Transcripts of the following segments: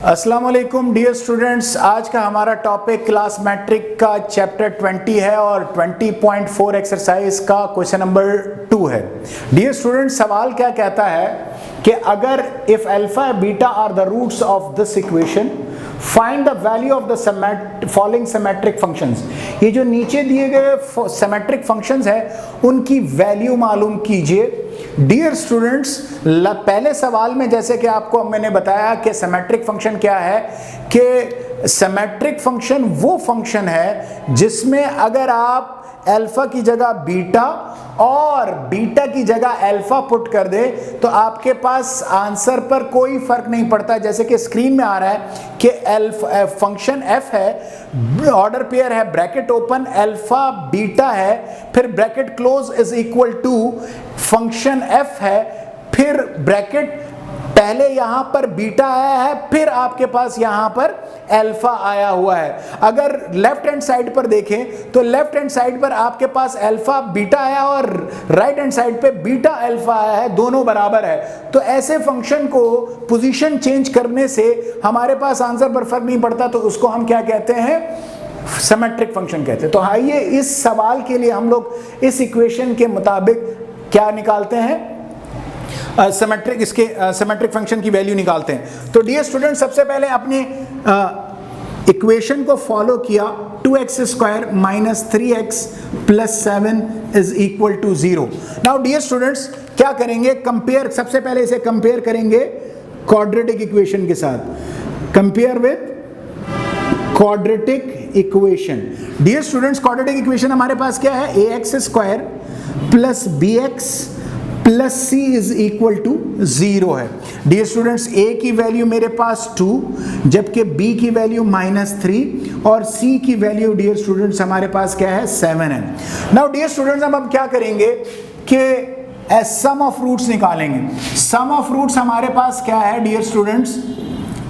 अस्सलाम वालेकुम dear students, आज का हमारा टॉपिक क्लास मैट्रिक का चैप्टर 20 है और 20.4 एक्सरसाइज का क्वेश्चन नंबर 2 है। डियर स्टूडेंट्स, सवाल क्या कहता है कि अगर if alpha beta are the roots of this equation find the value of the following symmetric functions. ये जो नीचे दिए गए सिमेट्रिक फंक्शंस है उनकी वैल्यू मालूम कीजिए। डियर स्टूडेंट्स, पहले सवाल में जैसे कि आपको मैंने बताया कि सिमेट्रिक फंक्शन क्या है, कि सिमेट्रिक फंक्शन वो फंक्शन है जिसमें अगर आप अल्फा की जगह बीटा और बीटा की जगह अल्फा पुट कर दे तो आपके पास आंसर पर कोई फर्क नहीं पड़ता। जैसे कि स्क्रीन में आ रहा है कि फंक्शन एफ है, ऑर्डर पेयर है, ब्रैकेट ओपन, अल्फा बीटा है, फिर bracket close is equal to function F है, फिर ब्रैकेट पहले यहां पर बीटा आया है, फिर आपके पास यहां पर अल्फा आया हुआ है। अगर लेफ्ट हैंड साइड पर देखें तो लेफ्ट हैंड साइड पर आपके पास अल्फा बीटा आया और राइट हैंड साइड पे बीटा अल्फा आया है, दोनों बराबर है। तो ऐसे फंक्शन को पोजीशन चेंज करने से हमारे पास आंसर पर फर्क नहीं पड़ता, तो उसको हम क्या कहते हैं? सिमेट्रिक फंक्शन कहते हैं। तो आइए इस सवाल के लिए हम लोग इस इक्वेशन के मुताबिक क्या निकालते हैं, सिमेट्रिक फंक्शन की वैल्यू निकालते हैं। तो डियर स्टूडेंट, सबसे पहले अपने इक्वेशन को फॉलो किया, 2x square minus 3x plus 7 is equal to 0। Now dear students, क्या करेंगे? कंपेयर, सबसे पहले इसे कंपेयर करेंगे क्वाड्रेटिक इक्वेशन के साथ। Compare with quadratic equation. Dear students, quadratic equation हमारे पास क्या है? ax square plus bx plus c is equal to 0 है। डियर स्टूडेंट्स, a की वैल्यू मेरे पास 2, जबकि b की वैल्यू -3 और c की वैल्यू डियर स्टूडेंट्स हमारे पास क्या है? 7 है। नाउ डियर स्टूडेंट्स, हम अब क्या करेंगे कि सम ऑफ रूट्स निकालेंगे। सम ऑफ रूट्स हमारे पास क्या है dear students?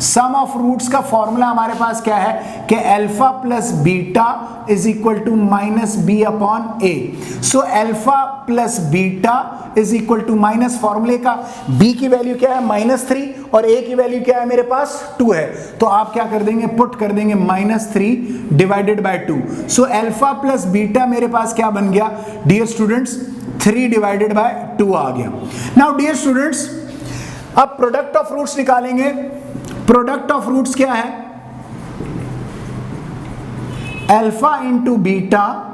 Sum of roots का फॉर्मूला हमारे पास क्या है कि alpha plus beta is equal to minus B upon A. So alpha plus beta is equal to minus, फॉर्मूले का b की वैल्यू क्या है? -3 और a की वैल्यू क्या है? मेरे पास 2 है। तो आप क्या कर देंगे? पुट कर देंगे -3 divided by 2। So alpha plus beta मेरे पास क्या बन गया डियर स्टूडेंट्स? 3 डिवाइडेड बाय 2 आ गया। नाउ डियर स्टूडेंट्स, अब प्रोडक्ट ऑफ रूट्स निकालेंगे। प्रोडक्ट ऑफ रूट्स क्या है? Alpha into beta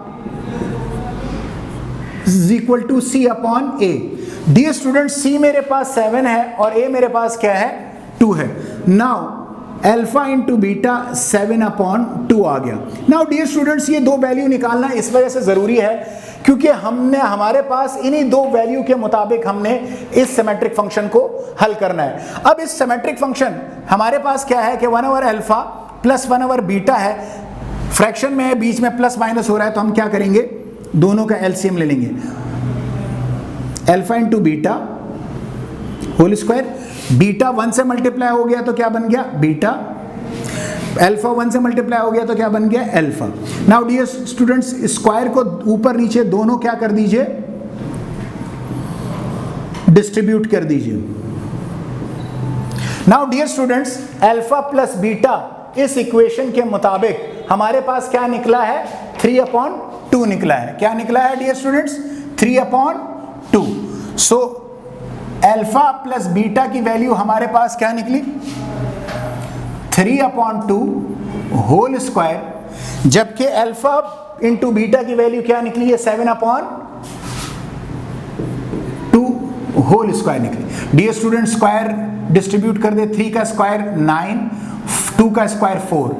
is equal to C upon A. Dear student, C मेरे पास 7 है और ए मेरे पास क्या है? 2 है। Now alpha into beta 7 upon 2 आ गया। नाउ डियर स्टूडेंट्स, ये दो वैल्यू निकालना इस वजह से जरूरी है क्योंकि हमारे पास इन्हीं दो वैल्यू के मुताबिक हमने इस सिमेट्रिक फंक्शन को हल करना है। अब इस सिमेट्रिक फंक्शन हमारे पास क्या है कि 1 over alpha plus 1 over beta है, फ्रैक्शन में है, बीच में प्लस माइनस हो रहा है, तो हम क्या करेंगे? दोनों का एलसीएम ले लेंगे। Alpha into beta whole square, beta 1 से मल्टीप्लाई हो गया तो क्या बन गया? बीटा। अल्फा 1 से मल्टीप्लाई हो गया तो क्या बन गया? Alpha. Now dear students, square को ऊपर नीचे दोनों क्या कर दीजिए? डिस्ट्रीब्यूट कर दीजिए। Now dear students, alpha plus beta इस इक्वेशन के मुताबिक हमारे पास क्या निकला है? 3/2 निकला है। क्या निकला है dear students? 3/2। So alpha plus beta की वैल्यू हमारे पास क्या निकली? 3/2 होल स्क्वायर, जबकि अल्फा इंटू बीटा की वैल्यू क्या निकली है? 7/2 होल स्क्वायर निकली। डियर स्टूडेंट, स्क्वायर डिस्ट्रीब्यूट कर दे। 3 का स्क्वायर 9, 2 का स्क्वायर 4,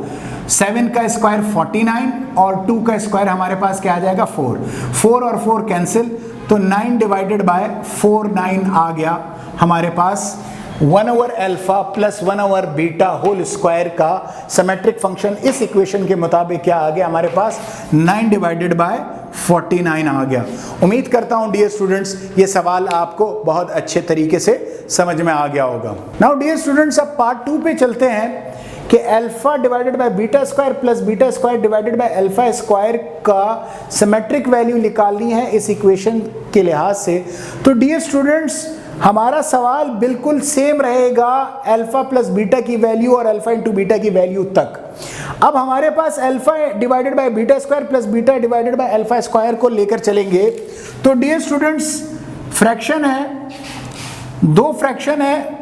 7 का स्क्वायर 49 और 2 का स्क्वायर हमारे पास क्या आ जाएगा? 4। 4 और 4 कैंसिल, तो 9 डिवाइडेड बाय 4 9 आ गया हमारे पास। 1 over alpha plus 1 over beta whole square का सिमेट्रिक फंक्शन इस इक्वेशन के मुताबिक क्या आ गया हमारे पास? 9 डिवाइडेड बाय 49 आ गया। उम्मीद करता हूं डियर स्टूडेंट्स ये सवाल आपको बहुत अच्छे तरीके से समझ में आ गया होगा। नाउ डियर स्टूडेंट्स, अब पार्ट 2 पे चलते हैं कि alpha divided by beta square plus beta square divided by alpha square का सिमेट्रिक वैल्यू निकालनी है इस इक्वेशन के लिहाज से। तो डियर स्टूडेंट्स, हमारा सवाल बिल्कुल सेम रहेगा अल्फा प्लस बीटा की वैल्यू और अल्फा इंटू बीटा की वैल्यू तक। अब हमारे पास alpha divided by beta square plus beta divided by alpha square को लेकर चलेंगे। तो डियर स्टूडेंट्स, फ्रैक्शन है, दो फ्रैक्शन है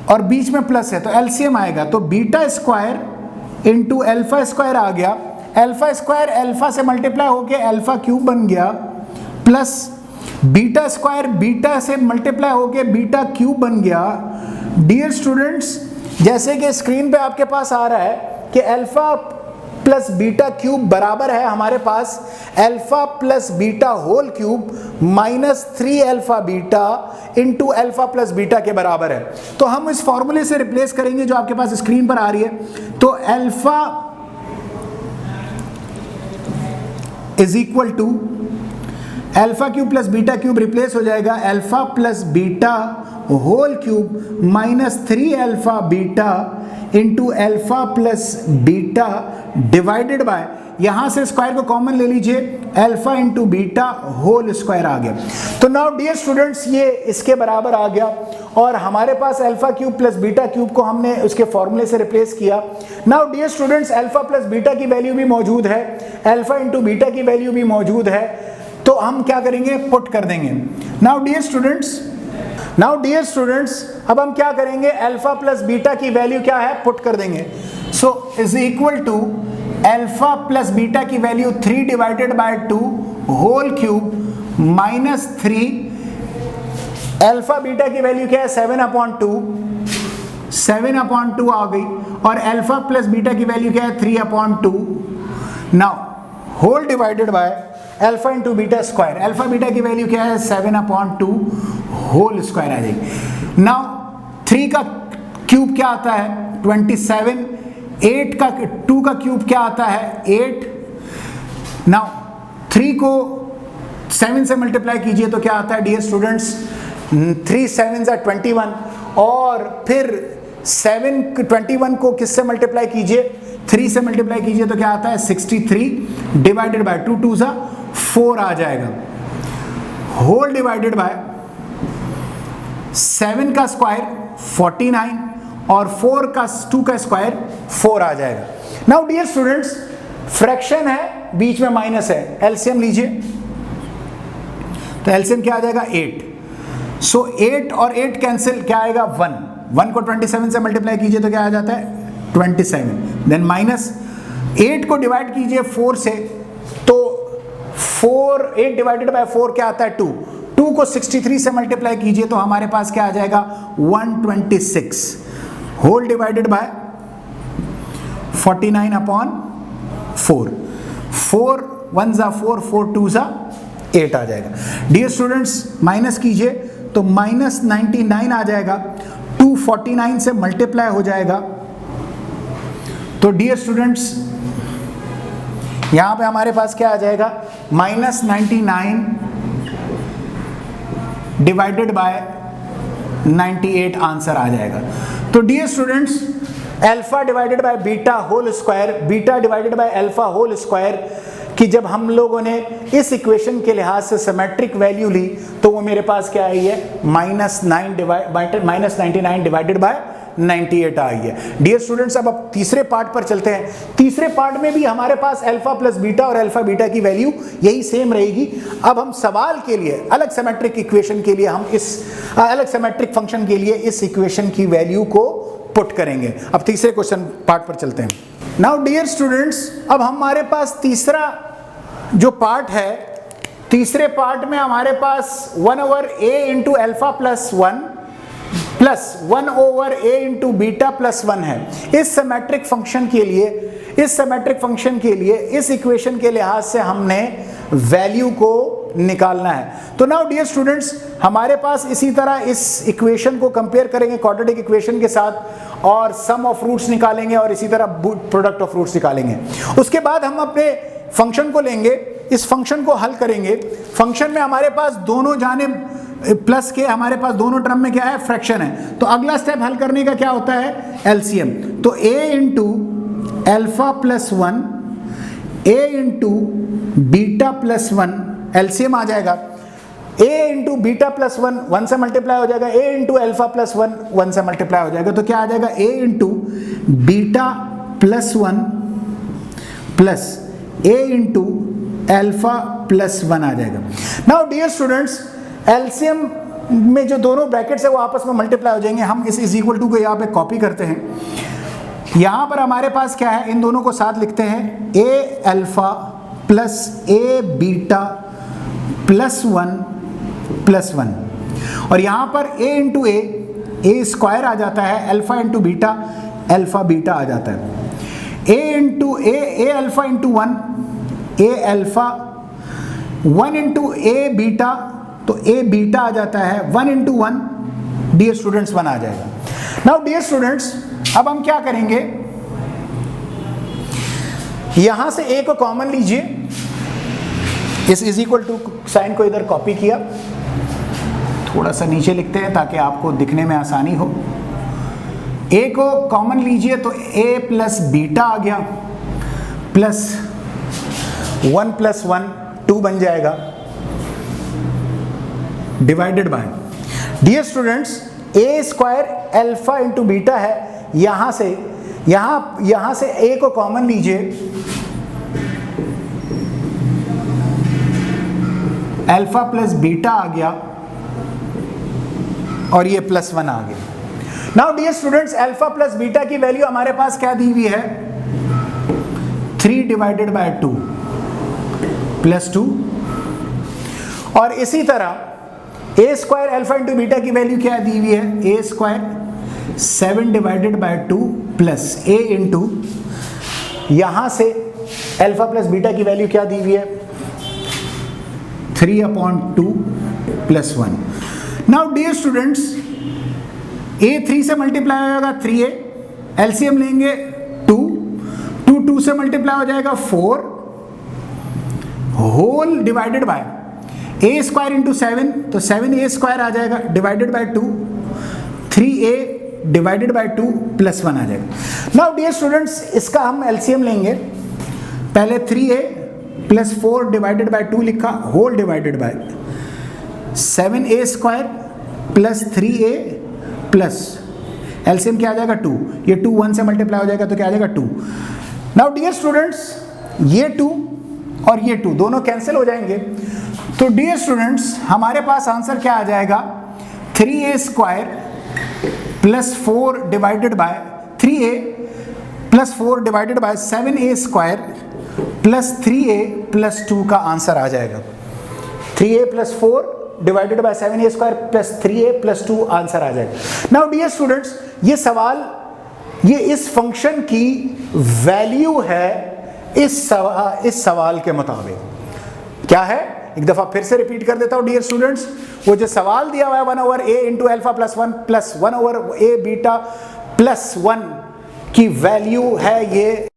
और बीच में प्लस है तो एलसीएम आएगा, तो beta square into alpha square आ गया, अल्फा स्क्वायर अल्फा से मल्टीप्लाई होके अल्फा क्यूब बन गया, प्लस बीटा स्क्वायर बीटा से मल्टीप्लाई होके बीटा क्यूब बन गया। डियर स्टूडेंट्स, जैसे कि स्क्रीन पे आपके पास आ रहा है कि अल्फा प्लस बीटा क्यूब बराबर है हमारे पास alpha plus beta whole cube minus 3 alpha beta into alpha plus beta के बराबर है। तो हम इस फॉर्मूले से रिप्लेस करेंगे जो आपके पास स्क्रीन पर आ रही है। तो alpha is equal to alpha cube plus beta cube replace हो जाएगा alpha plus beta whole cube minus 3 alpha beta into alpha plus beta divided by, यहां से स्क्वायर को कॉमन ले लीजिए, alpha into beta whole square आ गया। तो नाउ डियर स्टूडेंट्स, ये इसके बराबर आ गया और हमारे पास alpha cube plus beta cube को हमने उसके फॉर्मूले से रिप्लेस किया। Now dear students, alpha plus beta की वैल्यू भी मौजूद है, अल्फा इंटू बीटा की वैल्यू भी मौजूद है, तो हम क्या करेंगे, पुट कर देंगे। नाउ डियर स्टूडेंट्स, अब हम क्या करेंगे, अल्फा प्लस बीटा की वैल्यू क्या है, पुट कर देंगे। So is equal to alpha plus beta की value 3 divided by 2 whole cube minus 3, alpha beta की वैल्यू क्या है 7/2, 7/2 आ गई, और अल्फा प्लस बीटा की वैल्यू क्या है 3/2। Now whole divided by alpha into beta square, alpha beta की वैल्यू क्या है 7/2 होल स्क्वायर आ जाएगी। नाउ 3 का क्यूब क्या आता है 27, 8 का 2 का क्यूब क्या आता है 8। नाउ 3 को 7 से मल्टीप्लाई कीजिए तो क्या आता है डियर स्टूडेंट्स, 3 7s are 21, और फिर 21 को किससे मल्टीप्लाई कीजिए, 3 से मल्टीप्लाई कीजिए तो क्या आता है 63 डिवाइडेड बाय 2 2 सा 4 आ जाएगा, होल डिवाइडेड बाय 7 का स्क्वायर 49 और 2 का स्क्वायर 4 आ जाएगा। नाउ डियर स्टूडेंट्स, फ्रैक्शन है, बीच में माइनस है, एलसीएम लीजिए, तो एलसीएम क्या आ जाएगा 8। सो 8 और 8 कैंसिल, क्या आएगा 1 को 27 से मल्टीप्लाई कीजिए तो क्या आ जाता है 27, देन माइनस 8 को डिवाइड कीजिए 4 से, तो 8 डिवाइडेड बाय 4 क्या आता है 2 को 63 से मल्टीप्लाई कीजिए तो हमारे पास क्या आ जाएगा 126, होल डिवाइडेड बाय 49/4, 4 1 जा 4, 4 2 जा 8 आ जाएगा। डियर स्टूडेंट्स, माइनस कीजिए तो माइनस 99 आ जाएगा, 249 से मल्टीप्लाई हो जाएगा, तो डियर स्टूडेंट्स यहां पे हमारे पास क्या आ जाएगा माइनस 99 डिवाइडेड बाय 98 आंसर आ जाएगा। तो dear students, alpha divided by beta whole square, beta divided by alpha whole square कि जब हम लोगों ने इस इक्वेशन के लिहाज से सिमेट्रिक वैल्यू ली तो वो मेरे पास क्या आई है -99 डिवाइडेड बाय 98 आई है। डियर स्टूडेंट्स, अब तीसरे पार्ट पर चलते हैं। तीसरे पार्ट में भी हमारे पास अल्फा प्लस बीटा और अल्फा बीटा की वैल्यू यही सेम रहेगी। अब हम सवाल के लिए अलग सिमेट्रिक इक्वेशन के लिए हम इस अलग सिमेट्रिक फंक्शन के लिए इस इक्वेशन की वैल्यू को पुट करेंगे। अब तीसरे क्वेश्चन पार्ट पर चलते हैं। नाउ डियर स्टूडेंट्स, अब हमारे पास तीसरा जो पार्ट है, तीसरे पार्ट में हमारे पास 1/a into alpha plus 1 plus 1/a into beta plus 1 है। इस सिमेट्रिक फंक्शन के लिए इस इक्वेशन के लिहाज से हमने वैल्यू को निकालना है। तो नाउ डियर स्टूडेंट्स, हमारे पास इसी तरह इस इक्वेशन को कंपेयर करेंगे क्वाड्रेटिक इक्वेशन के साथ और सम ऑफ रूट्स निकालेंगे और इसी तरह प्रोडक्ट ऑफ रूट्स निकालेंगे। उसके बाद हम अपने फंक्शन को लेंगे, इस फंक्शन को हल करेंगे। फंक्शन में हमारे पास दोनों जानिब प्लस के, हमारे पास दोनों टर्म में क्या है फ्रैक्शन है। तो अगला स्टेप हल करने का क्या होता है एलसीएम। तो a into alpha plus 1 a into beta plus 1 LCM आ जाएगा। ए इंटू बीटा प्लस 1 1 से मल्टीप्लाई हो जाएगा, ए इंटू अल्फा प्लस 1 1 से मल्टीप्लाई हो जाएगा, तो क्या आ जाएगा A into beta plus 1 plus A into alpha plus 1 आ जाएगा। नाउ डियर स्टूडेंट्स, एलसीएम में जो दोनों ब्रैकेट्स है वो आपस में मल्टीप्लाई हो जाएंगे। हम इस इज इक्वल टू को यहाँ पे कॉपी करते हैं। यहाँ पर हमारे पास क्या है, इन दोनों को साथ लिखते हैं, ए अल्फा प्लस ए बीटा प्लस 1 प्लस 1, और यहाँ पर ए इंटू ए स्क्वायर आ जाता है, alpha into beta alpha beta आ जाता है, A into A alpha into 1 A alpha, 1 into A beta तो ए बीटा आ जाता है, 1 इंटू 1 डियर स्टूडेंट्स 1 आ जाएगा। नाउ डियर स्टूडेंट्स, अब हम क्या करेंगे, यहां से ए को कॉमन लीजिए, इस इज इक्वल टू साइन को इधर कॉपी किया, थोड़ा सा नीचे लिखते हैं ताकि आपको दिखने में आसानी हो। ए को कॉमन लीजिए तो ए प्लस बीटा आ गया, प्लस 1 प्लस 1 2 बन जाएगा, divided by, dear students A square alpha into beta है, यहां से ए को कॉमन लीजिए, अल्फा प्लस बीटा आ गया और ये प्लस 1 आ गया। Now dear students, alpha plus beta की वैल्यू हमारे पास क्या दी हुई है, 3 डिवाइडेड बाय 2 प्लस 2, और इसी तरह A square alpha into beta की वैल्यू क्या दी हुई है, A square 7 divided by 2 plus A into, यहां से अल्फा प्लस बीटा की वैल्यू क्या दी हुई है, 3/2 plus 1। Now dear students, A 3 से मल्टीप्लाई हो जाएगा 3a, एलसीएम लेंगे 2 से मल्टीप्लाई हो जाएगा 4 whole divided by A square into 7 तो 7a स्क्वायर आ जाएगा, divided by 2 3a divided by 2 plus 1 आ जाएगा। नाउ डियर स्टूडेंट्स, इसका हम एलसीएम लेंगे, पहले 3a प्लस 4 डिवाइडेड बाय 2 लिखा, whole divided by 7a square plus 3a plus LCM क्या आ जाएगा 2, ये 2 1 से मल्टीप्लाई हो जाएगा तो क्या आ जाएगा 2। नाउ डियर स्टूडेंट्स, ये 2 और ये 2 दोनों कैंसिल हो जाएंगे, तो डियर स्टूडेंट्स हमारे पास आंसर क्या आ जाएगा, 3a square plus 4 divided by 3a plus 4 divided by 7a square plus 3a plus 2 का आंसर आ जाएगा। 3a plus 4 divided by 7a square plus 3a plus 2 answer आ जाएगा। नाउ डियर स्टूडेंट्स, ये सवाल, ये इस फंक्शन की वैल्यू है इस सवाल के मुताबिक क्या है, एक दफा फिर से रिपीट कर देता हूं डियर स्टूडेंट्स, वो जो सवाल दिया हुआ है 1 over A into alpha plus 1 plus 1 over A beta plus 1 की वैल्यू है ये